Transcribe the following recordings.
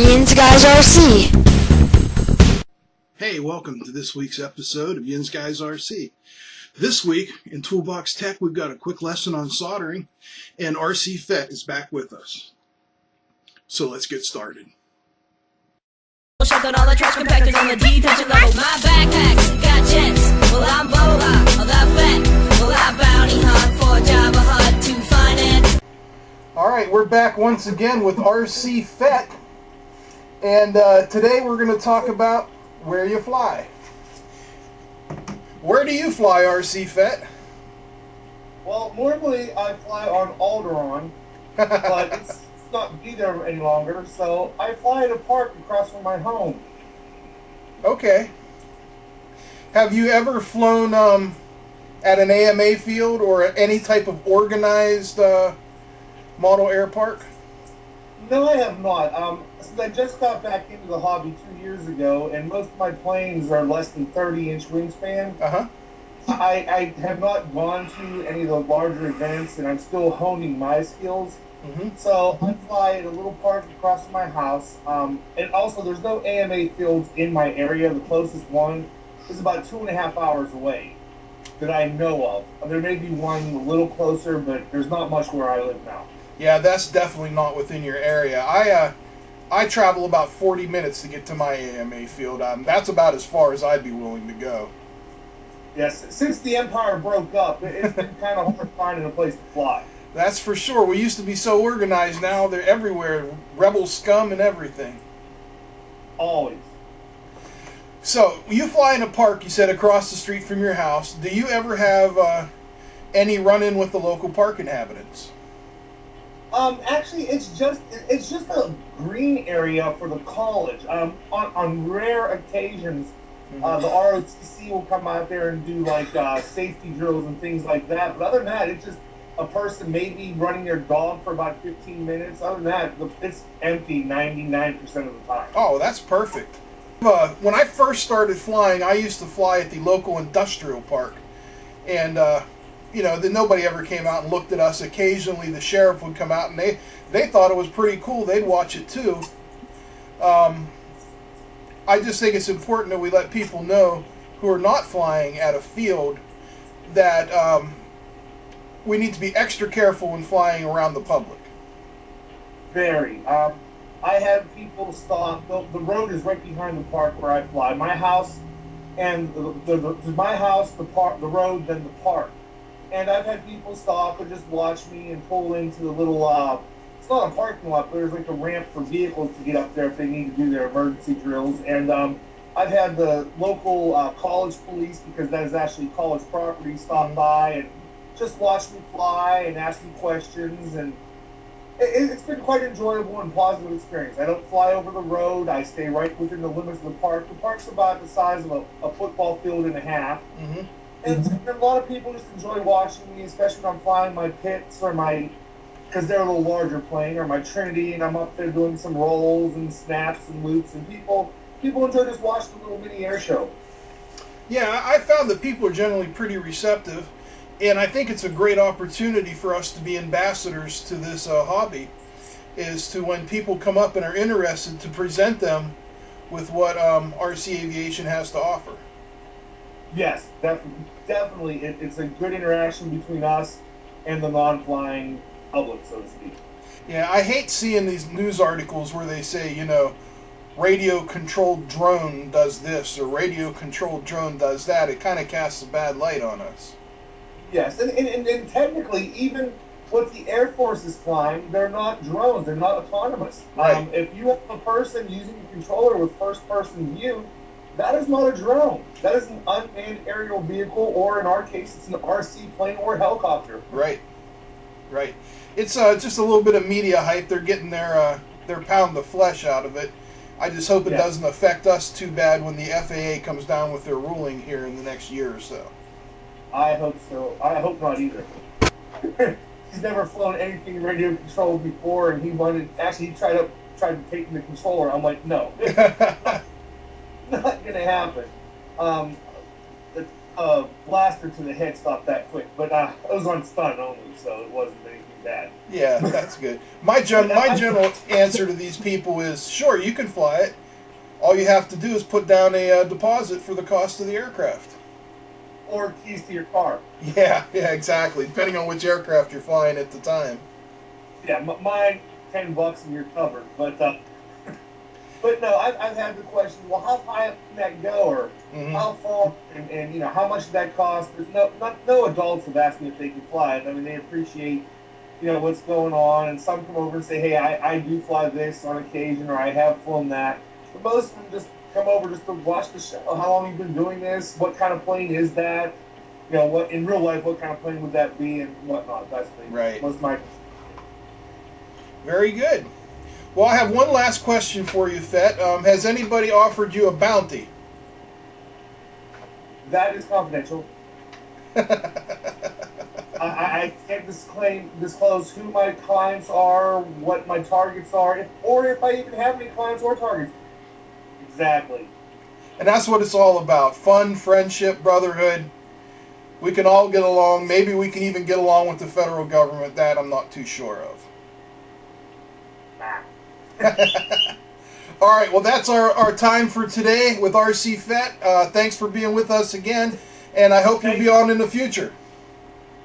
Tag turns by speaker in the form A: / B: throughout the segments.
A: Yinz Guys RC.
B: Hey, welcome to this week's episode of Yinz Guys RC. This week in Toolbox Tech, we've got a quick lesson on soldering, and RC Fett is back with us. So let's get started.
C: Shuffling all the trash compactors on the detention level. My backpacks got jets. Well, I'm Bola. Well, I'm Fett. Well, I bounty hunt for a job hard to finance.
B: Alright, we're back once again with RC Fett, and today we're going to talk about where you fly. Where do you fly, RC Fett?
D: Well, normally I fly on Alderaan, but it's not be there any longer, so I fly at a park across from my home.
B: Okay. Have you ever flown at an AMA field or any type of organized model air park?
D: No, I have not. Since I just got back into the hobby 2 years ago, and most of my planes are less than 30-inch wingspan, I have not gone to any of the larger events, and I'm still honing my skills. So I fly at a little park across from my house, and also there's no AMA fields in my area. The closest one is about 2.5 hours away that I know of. There may be one a little closer, but there's not much where I live now.
B: Yeah, that's definitely not within your area. I travel about 40 minutes to get to my AMA field. That's about as far as I'd be willing to go.
D: Yes, since the Empire broke up, it's been kind of hard finding a place to fly.
B: That's for sure. We used to be so organized. Now they're everywhere. Rebel scum and everything.
D: Always.
B: So, you fly in a park, you said, across the street from your house. Do you ever have any run-in with the local park inhabitants?
D: Actually, it's just a green area for the college. On rare occasions, the ROTC will come out there and do like safety drills and things like that. But other than that, it's just a person maybe running their dog for about 15 minutes. Other than that, it's empty 99% of the time.
B: Oh, that's perfect. When I first started flying, I used to fly at the local industrial park, and nobody ever came out and looked at us. Occasionally the sheriff would come out, and they thought it was pretty cool. They'd watch it too. I just think it's important that we let people know who are not flying at a field that we need to be extra careful when flying around the public.
D: Very. I have people stop. The road is right behind the park where I fly. My house and my house, the park, the road, then the park. And I've had people stop and just watch me and pull into the little, it's not a parking lot, but there's like a ramp for vehicles to get up there if they need to do their emergency drills. And I've had the local college police, because that is actually college property, stop by and just watch me fly and ask me questions. And it's been quite enjoyable and positive experience. I don't fly over the road. I stay right within the limits of the park. The park's about the size of a football field and a half. And a lot of people just enjoy watching me, especially when I'm flying my pits or because they're a little larger plane, or my Trinity, and I'm up there doing some rolls and snaps and loops, and people enjoy just watching the little mini air show.
B: Yeah, I found that people are generally pretty receptive, and I think it's a great opportunity for us to be ambassadors to this hobby, is to, when people come up and are interested, to present them with what RC Aviation has to offer.
D: Yes, definitely. It's a good interaction between us and the non-flying public, so to speak.
B: Yeah, I hate seeing these news articles where they say, radio-controlled drone does this or radio-controlled drone does that. It kind of casts a bad light on us.
D: Yes, and technically, even what the Air Force is flying, they're not drones. They're not autonomous.
B: Right.
D: If you have a person using a controller with first-person view, that is not a drone. That is an unmanned aerial vehicle, or in our case, it's an RC plane or helicopter.
B: Right. It's just a little bit of media hype. They're getting their pound of flesh out of it. I just hope it doesn't affect us too bad when the FAA comes down with their ruling here in the next year or so.
D: I hope so. I hope not either. He's never flown anything radio controlled before, and he tried to take the controller. I'm like, no. Not gonna happen. blaster to the head stopped that quick, but it was on stun only, so it wasn't anything bad.
B: Yeah, that's good. My general answer to these people is, sure, you can fly it. All you have to do is put down a deposit for the cost of the aircraft.
D: Or keys to your car.
B: Yeah, exactly. Depending on which aircraft you're flying at the time.
D: Yeah, mine, $10 and you're covered. But no, I've had the question, well, how high up can that go? Or how far? And you know, how much did that cost? There's no adults have asked me if they can fly it. I mean, they appreciate, you know, what's going on. And some come over and say, hey, I do fly this on occasion, or I have flown that. But most of them just come over just to watch the show. How long you've been doing this? What kind of plane is that? You know, what in real life, what kind of plane would that be, and whatnot. That's the
B: right.
D: Most of my.
B: Very good. Well, I have one last question for you, Fett. Has anybody offered you a bounty?
D: That is confidential. I can't disclose who my clients are, what my targets are, or if I even have any clients or targets. Exactly.
B: And that's what it's all about. Fun, friendship, brotherhood. We can all get along. Maybe we can even get along with the federal government. That I'm not too sure of. All right, well, that's our time for today with RC Fett. Thanks for being with us again, and I hope you'll be on in the future.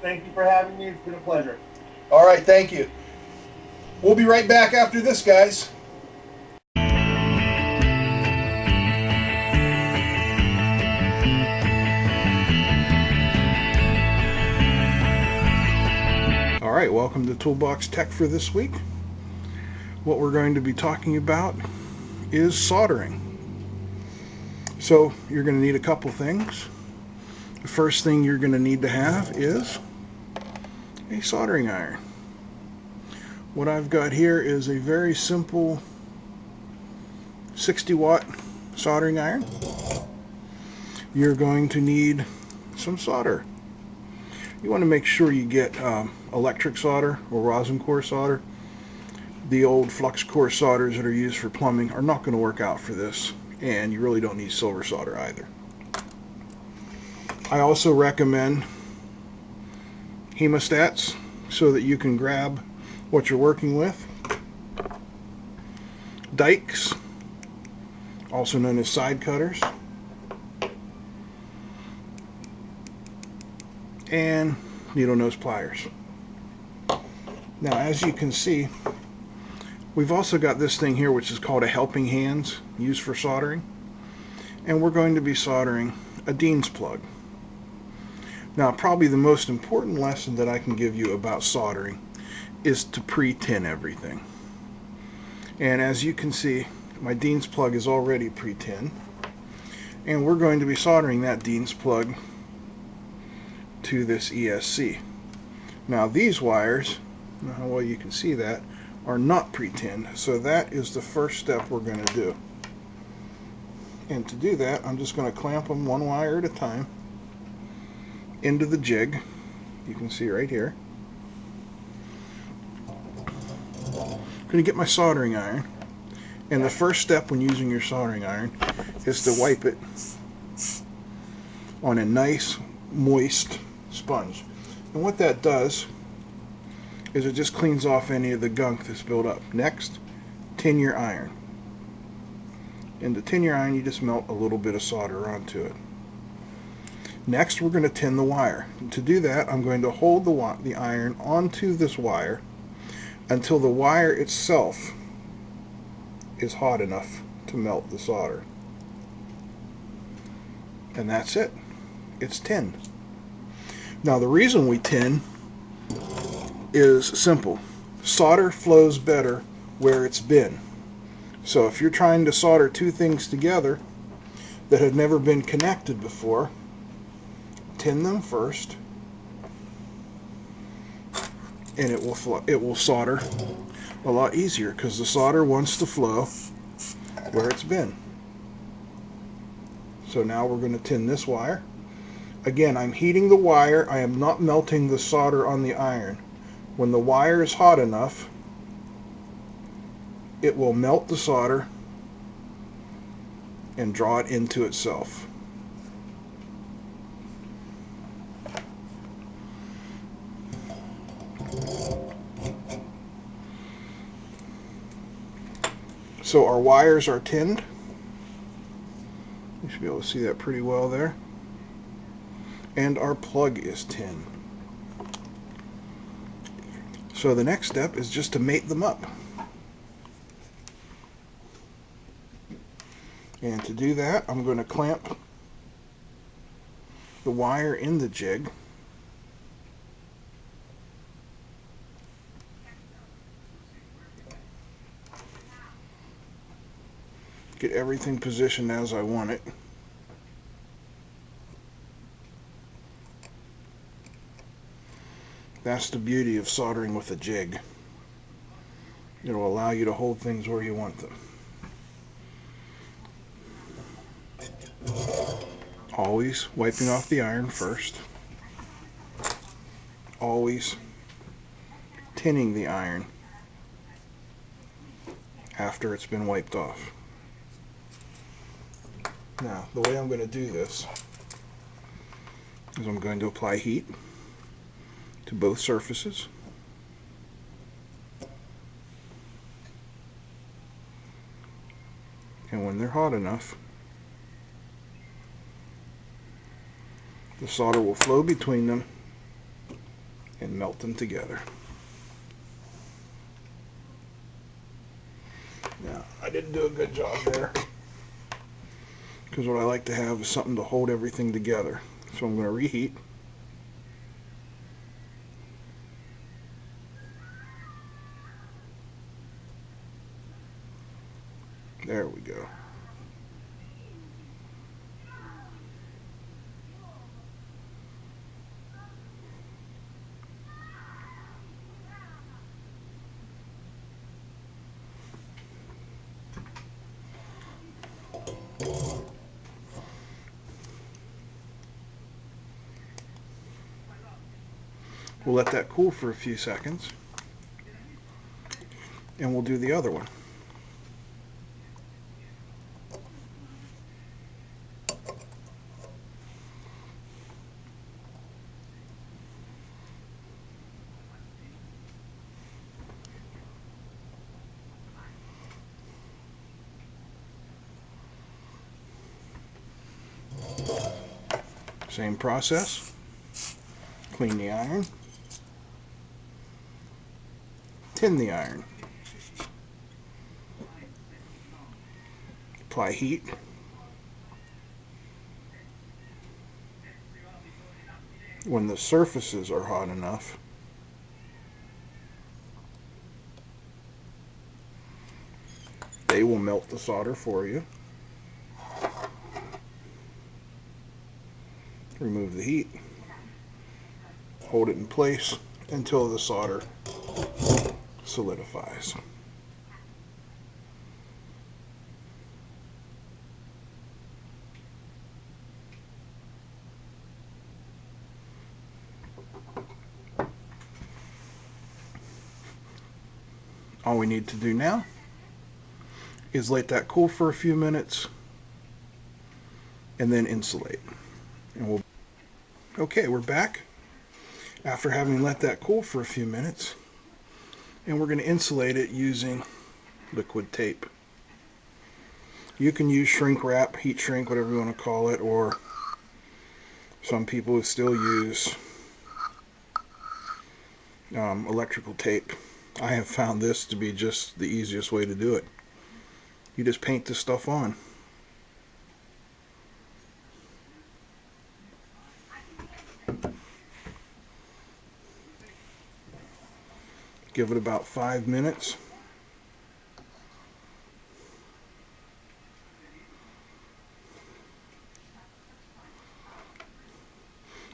D: Thank you for having me. It's been a pleasure.
B: All right, thank you. We'll be right back after this, guys. All right, welcome to Toolbox Tech for this week. What we're going to be talking about is soldering. So you're going to need a couple things. The first thing you're going to need to have is a soldering iron. What I've got here is a very simple 60-watt soldering iron. You're going to need some solder. You want to make sure you get electric solder or rosin core solder. The old flux core solders that are used for plumbing are not going to work out for this, and you really don't need silver solder either. I also recommend hemostats so that you can grab what you're working with. Dikes, also known as side cutters. And needle nose pliers. Now, as you can see, we've also got this thing here which is called a helping hands, used for soldering. And we're going to be soldering a Yinz plug. Now, probably the most important lesson that I can give you about soldering is to pre-tin everything. And as you can see, my Yinz plug is already pre-tinned. And we're going to be soldering that Yinz plug to this ESC. Now, these wires, how well you can see that, are not pre-tinned, so that is the first step we're going to do. And to do that, I'm just going to clamp them one wire at a time into the jig. You can see right here. I'm going to get my soldering iron, and the first step when using your soldering iron is to wipe it on a nice moist sponge. And what that does is it just cleans off any of the gunk that's built up. Next, tin your iron. And to tin your iron, you just melt a little bit of solder onto it. Next, we're going to tin the wire. And to do that, I'm going to hold the iron onto this wire until the wire itself is hot enough to melt the solder. And that's it. It's tinned. Now, the reason we tin is simple. Solder flows better where it's been. So if you're trying to solder two things together that have never been connected before, tin them first, and it will solder a lot easier because the solder wants to flow where it's been. So now we're going to tin this wire. Again, I'm heating the wire. I am not melting the solder on the iron. When the wire is hot enough, it will melt the solder and draw it into itself. So our wires are tinned. You should be able to see that pretty well there. And our plug is tinned. So the next step is just to mate them up. And to do that, I'm going to clamp the wire in the jig. Get everything positioned as I want it. That's the beauty of soldering with a jig. It'll allow you to hold things where you want them. Always wiping off the iron first. Always tinning the iron after it's been wiped off. Now, the way I'm going to do this is I'm going to apply heat to both surfaces. And when they're hot enough, the solder will flow between them and melt them together. Now, I didn't do a good job there, because what I like to have is something to hold everything together. So I'm going to reheat. There we go. We'll let that cool for a few seconds, and we'll do the other one. Same process. Clean the iron. Tin the iron. Apply heat. When the surfaces are hot enough, they will melt the solder for you. Remove the heat. Hold it in place until the solder solidifies. All we need to do now is let that cool for a few minutes and then insulate. And okay, we're back after having let that cool for a few minutes, and we're going to insulate it using liquid tape. You can use shrink wrap, heat shrink, whatever you want to call it, or some people still use electrical tape. I have found this to be just the easiest way to do it. You just paint this stuff on. Give it about 5 minutes.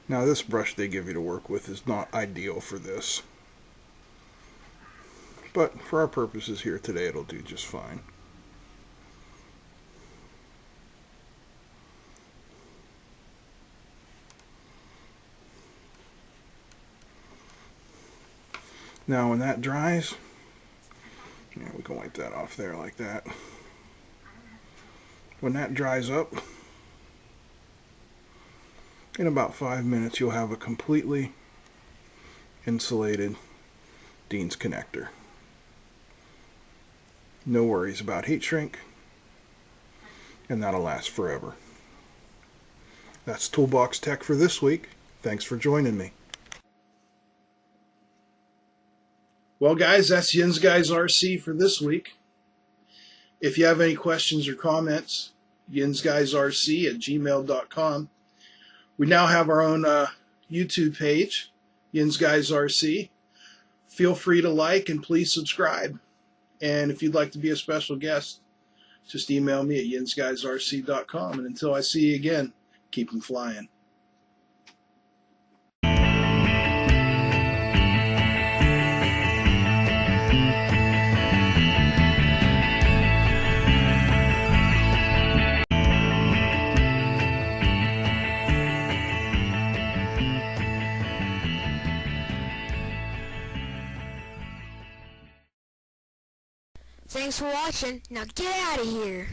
B: Now this brush they give you to work with is not ideal for this, but for our purposes here today it'll do just fine. Now when that dries, yeah, we can wipe that off there like that. When that dries up, in about 5 minutes you'll have a completely insulated Dean's connector. No worries about heat shrink. And that'll last forever. That's Toolbox Tech for this week. Thanks for joining me. Well, guys, that's Yinz Guys RC for this week. If you have any questions or comments, yinzguysrc@gmail.com. We now have our own YouTube page, Yinz Guys RC. Feel free to like and please subscribe. And if you'd like to be a special guest, just email me at yinzguysrc.com. And until I see you again, keep them flying.
A: Thanks for watching. Now get out of here.